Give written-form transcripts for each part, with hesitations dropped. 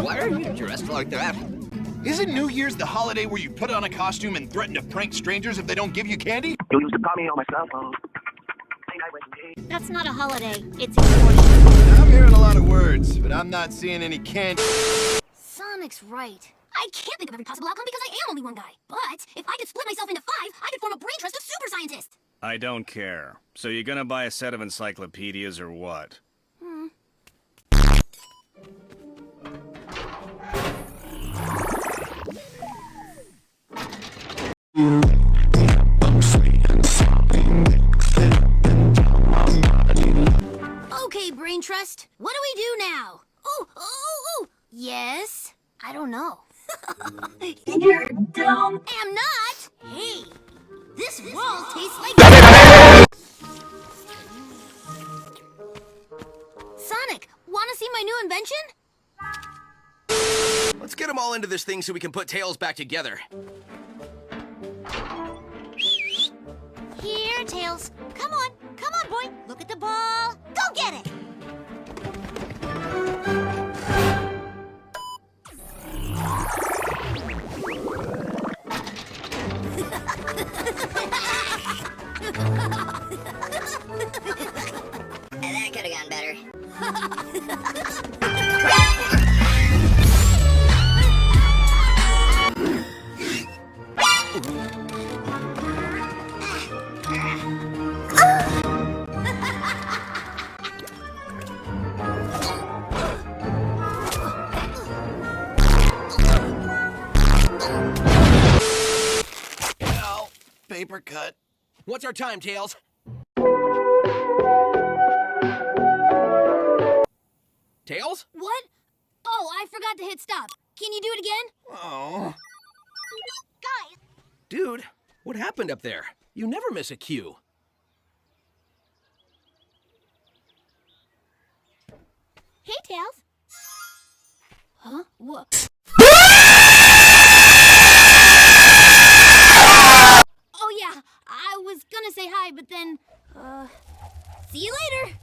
Why are you dressed like that? Isn't New Year's the holiday where you put on a costume and threaten to prank strangers if they don't give you candy? You used to call me on my cell phone. That's not a holiday. It's important. I'm hearing a lot of words, but I'm not seeing any candy. Sonic's right. I can't think of every possible outcome because I am only one guy. But if I could split myself into 5, I could form a brain trust of super scientists. I don't care. So you gonna buy a set of encyclopedias or what? Okay, brain trust. What do we do now? Oh. Yes. I don't know. You're dumb. Am not. Hey, this wall tastes like. Sonic, wanna see my new invention? Let's get them all into this thing so we can put Tails back together. Here, Tails. Come on, boy. Look at the ball. Go get it. That could have gone better. Ow, paper cut. What's our time, Tails? Tails? What? Oh, I forgot to hit stop. Can you do it again? Oh. Guys. Dude, what happened up there? You never miss a cue. Hey, Tails. Huh? What? Oh, yeah. I was gonna say hi, but then, see you later.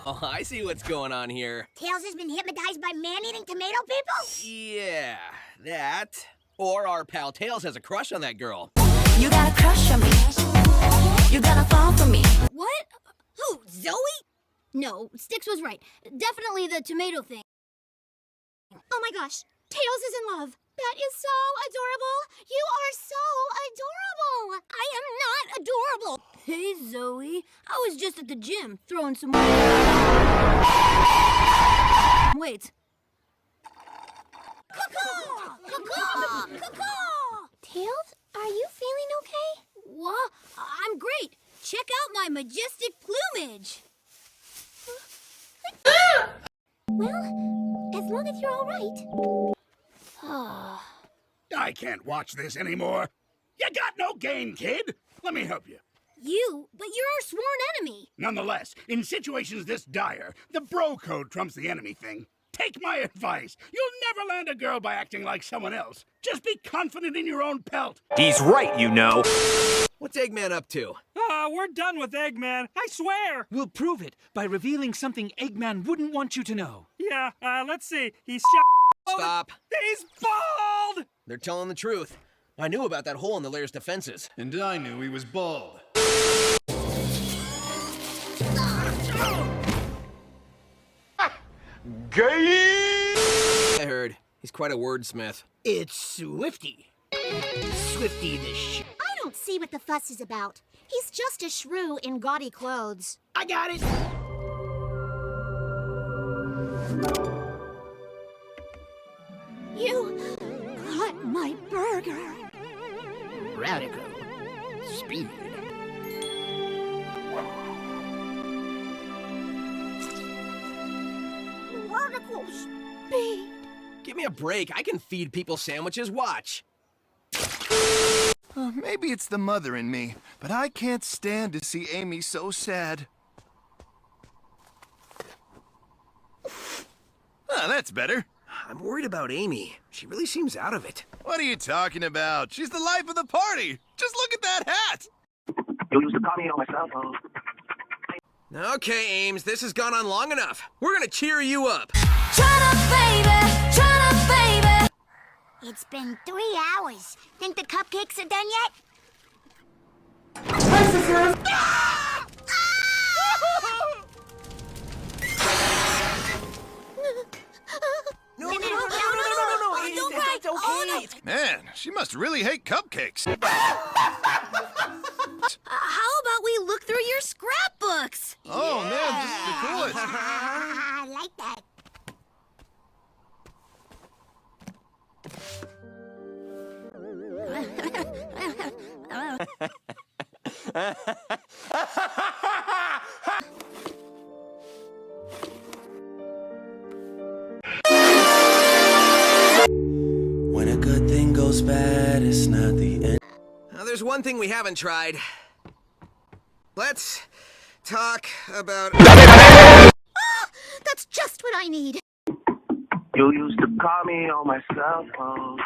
Oh, I see what's going on here. Tails has been hypnotized by man-eating tomato people? Yeah, that. Or our pal Tails has a crush on that girl. You got a crush on me. You gotta fall for me. What? Who? Zoe? No, Styx was right. Definitely the tomato thing. Oh my gosh, Tails is in love. That is so adorable. You are so adorable. I am not adorable. Hey, Zoe. I was just at the gym throwing some weights. Tails, are you feeling okay? What? I'm great. Check out my majestic plumage. Well, as long as you're all right. I can't watch this anymore. You got no game, kid. Let me help you. You? But you're our sworn enemy. Nonetheless, in situations this dire, the bro code trumps the enemy thing. Take my advice. You'll never land a girl by acting like someone else. Just be confident in your own pelt. He's right, you know. What's Eggman up to? We're done with Eggman, I swear. We'll prove it by revealing something Eggman wouldn't want you to know. Yeah, let's see. He's Stop. He's bald! They're telling the truth. I knew about that hole in the lair's defenses. And I knew he was bald. Gay! I heard. He's quite a wordsmith. It's Swifty. Swifty the I don't see what the fuss is about. He's just a shrew in gaudy clothes. I got it. You got my burger. Radical. Speed. Radical speed. Give me a break. I can feed people sandwiches. Watch. Maybe it's the mother in me, but I can't stand to see Amy so sad. That's better. I'm worried about Amy. She really seems out of it. What are you talking about? She's the life of the party. Just look at that hat. You used to call me on my cell phone. Okay, Ames, this has gone on long enough. We're gonna cheer you up. baby. It's been 3 hours. Think the cupcakes are done yet? No, Don't cry. It's okay. Oh, no. Man, she must really hate cupcakes. How about we look through your scrapbooks? Oh, man, this is the coolest. I like that. When a good thing goes bad, it's not the end. Now, there's one thing we haven't tried. Let's talk about... That's just what I need. You used to call me on my cell phone.